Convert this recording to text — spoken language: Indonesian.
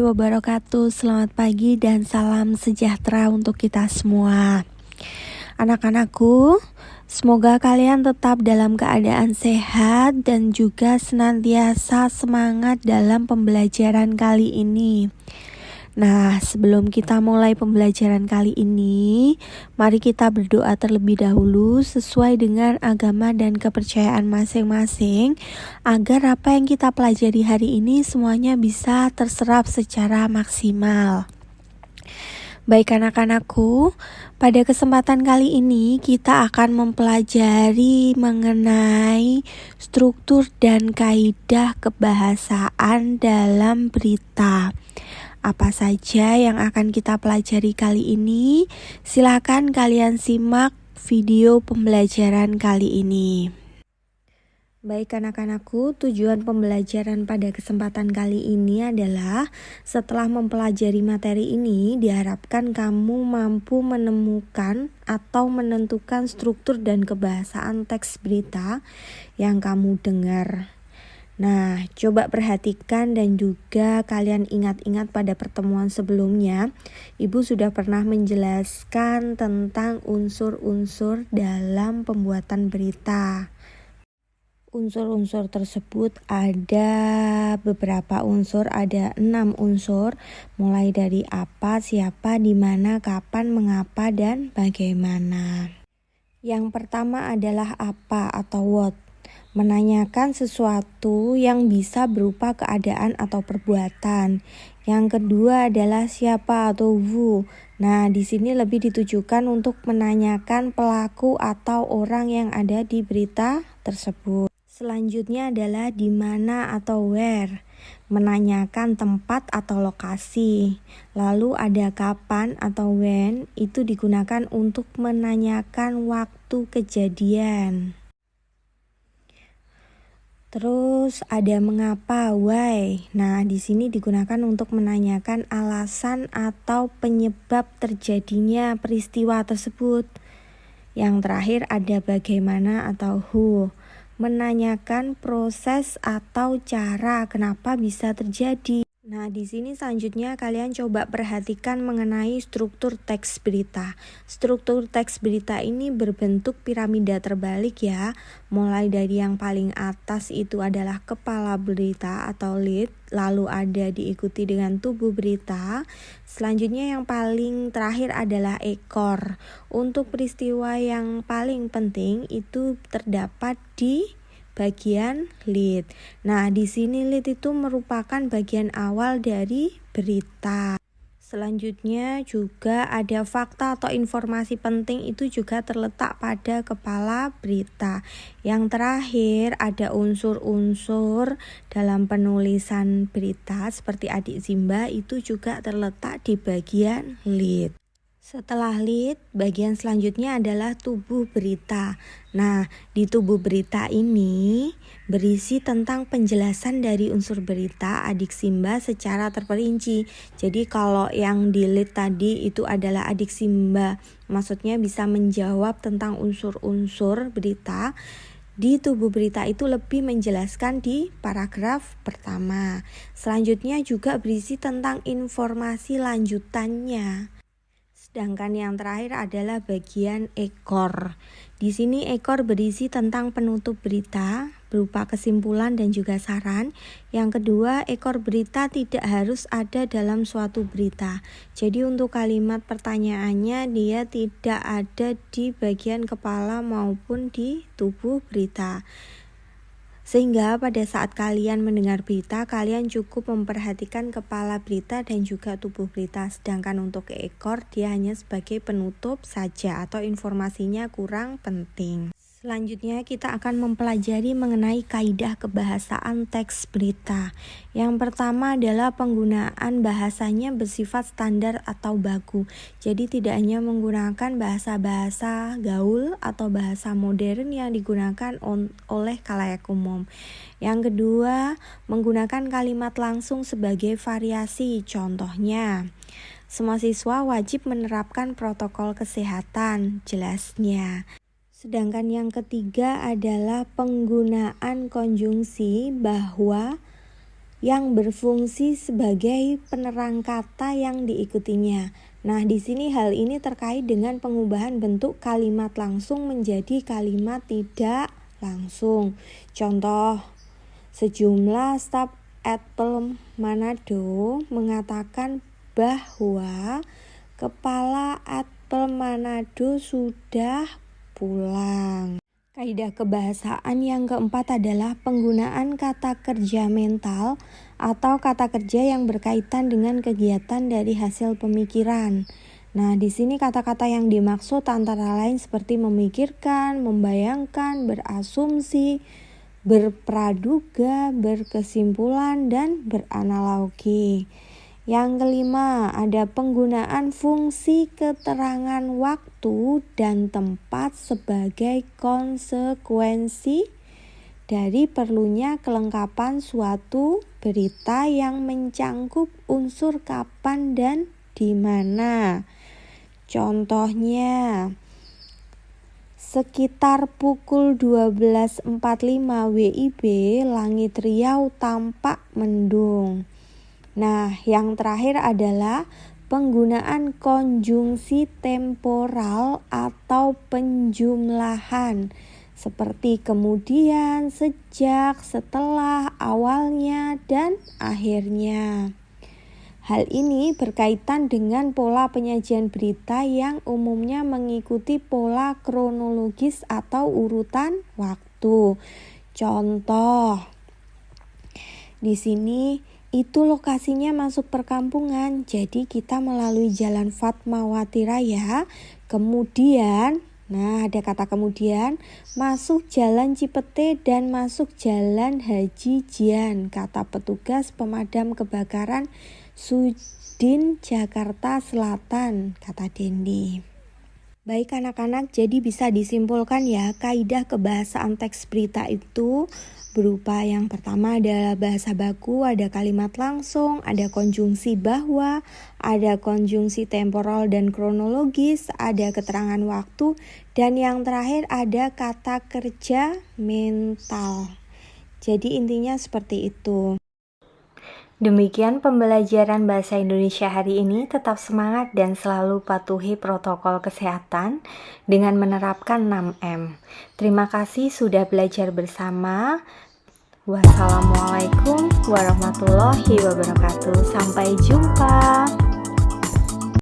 wabarakatuh. Selamat pagi dan salam sejahtera untuk kita semua. Anak-anakku, semoga kalian tetap dalam keadaan sehat dan juga senantiasa semangat dalam pembelajaran kali ini. Nah, sebelum kita mulai pembelajaran kali ini, mari kita berdoa terlebih dahulu sesuai dengan agama dan kepercayaan masing-masing, agar apa yang kita pelajari hari ini semuanya bisa terserap secara maksimal. Baik anak-anakku, pada kesempatan kali ini kita akan mempelajari mengenai struktur dan kaidah kebahasaan dalam berita. Apa saja yang akan kita pelajari kali ini? Silakan kalian simak video pembelajaran kali ini. Baik anak-anakku, tujuan pembelajaran pada kesempatan kali ini adalah setelah mempelajari materi ini, diharapkan kamu mampu menemukan atau menentukan struktur dan kebahasaan teks berita yang kamu dengar. Nah, coba perhatikan dan juga kalian ingat-ingat pada pertemuan sebelumnya, Ibu sudah pernah menjelaskan tentang unsur-unsur dalam pembuatan berita. Unsur-unsur tersebut ada beberapa unsur, ada 6 unsur, mulai dari apa, siapa, di mana, kapan, mengapa, dan bagaimana. Yang pertama adalah apa atau what. Menanyakan sesuatu yang bisa berupa keadaan atau perbuatan. Yang kedua adalah siapa atau who. Nah, di sini lebih ditujukan untuk menanyakan pelaku atau orang yang ada di berita tersebut. Selanjutnya adalah di mana atau where. Menanyakan tempat atau lokasi. Lalu ada kapan atau when, itu digunakan untuk menanyakan waktu kejadian. Terus ada mengapa, why. Nah, di sini digunakan untuk menanyakan alasan atau penyebab terjadinya peristiwa tersebut. Yang terakhir ada bagaimana atau who. Menanyakan proses atau cara kenapa bisa terjadi. Nah, di sini selanjutnya kalian coba perhatikan mengenai struktur teks berita. Struktur teks berita ini berbentuk piramida terbalik ya. Mulai dari yang paling atas itu adalah kepala berita atau lead, lalu ada diikuti dengan tubuh berita. Selanjutnya yang paling terakhir adalah ekor. Untuk peristiwa yang paling penting itu terdapat di bagian lead. Nah, di sini lead itu merupakan bagian awal dari berita. Selanjutnya juga ada fakta atau informasi penting, itu juga terletak pada kepala berita. Yang terakhir ada unsur-unsur dalam penulisan berita seperti adik Zimba, itu juga terletak di bagian lead. Setelah lead, bagian selanjutnya adalah tubuh berita. Nah, di tubuh berita ini berisi tentang penjelasan dari unsur berita adik Simba secara terperinci. Jadi kalau yang di lead tadi itu adalah adik Simba, maksudnya bisa menjawab tentang unsur-unsur berita. Di tubuh berita itu lebih menjelaskan di paragraf pertama. Selanjutnya juga berisi tentang informasi lanjutannya. Sedangkan yang terakhir adalah bagian ekor. Di sini ekor berisi tentang penutup berita berupa kesimpulan dan juga saran. Yang kedua, ekor berita tidak harus ada dalam suatu berita. Jadi untuk kalimat pertanyaannya dia tidak ada di bagian kepala maupun di tubuh berita. Sehingga pada saat kalian mendengar berita, kalian cukup memperhatikan kepala berita dan juga tubuh berita. Sedangkan untuk ekor, dia hanya sebagai penutup saja atau informasinya kurang penting. Selanjutnya kita akan mempelajari mengenai kaidah kebahasaan teks berita. Yang pertama adalah penggunaan bahasanya bersifat standar atau baku. Jadi tidak hanya menggunakan bahasa-bahasa gaul atau bahasa modern yang digunakan oleh khalayak umum. Yang kedua, menggunakan kalimat langsung sebagai variasi. Contohnya, semua siswa wajib menerapkan protokol kesehatan, jelasnya. Sedangkan yang ketiga adalah penggunaan konjungsi bahwa yang berfungsi sebagai penerang kata yang diikutinya. Nah, di sini hal ini terkait dengan pengubahan bentuk kalimat langsung menjadi kalimat tidak langsung. Contoh, sejumlah staf Apple Manado mengatakan bahwa kepala Apple Manado sudah pulang. Kaidah kebahasaan yang keempat adalah penggunaan kata kerja mental atau kata kerja yang berkaitan dengan kegiatan dari hasil pemikiran. Nah, di sini kata-kata yang dimaksud antara lain seperti memikirkan, membayangkan, berasumsi, berpraduga, berkesimpulan, dan beranalogi. Yang kelima, ada penggunaan fungsi keterangan waktu dan tempat sebagai konsekuensi dari perlunya kelengkapan suatu berita yang mencangkup unsur kapan dan di mana. Contohnya, sekitar pukul 12.45 WIB, langit Riau tampak mendung. Nah, yang terakhir adalah penggunaan konjungsi temporal atau penjumlahan seperti kemudian, sejak, setelah, awalnya, dan akhirnya. Hal ini berkaitan dengan pola penyajian berita yang umumnya mengikuti pola kronologis atau urutan waktu. Contoh, di sini itu lokasinya masuk perkampungan, jadi kita melalui Jalan Fatmawati Raya, kemudian, nah ada kata kemudian, masuk Jalan Cipete dan masuk Jalan Haji Jian, kata petugas pemadam kebakaran Sudin Jakarta Selatan, kata Dendi. Baik anak-anak, jadi bisa disimpulkan ya, kaidah kebahasaan teks berita itu berupa yang pertama adalah bahasa baku, ada kalimat langsung, ada konjungsi bahwa, ada konjungsi temporal dan kronologis, ada keterangan waktu, dan yang terakhir ada kata kerja mental. Jadi intinya seperti itu. Demikian pembelajaran bahasa Indonesia hari ini. Tetap semangat dan selalu patuhi protokol kesehatan dengan menerapkan 6M. Terima kasih sudah belajar bersama. Wassalamualaikum warahmatullahi wabarakatuh. Sampai jumpa.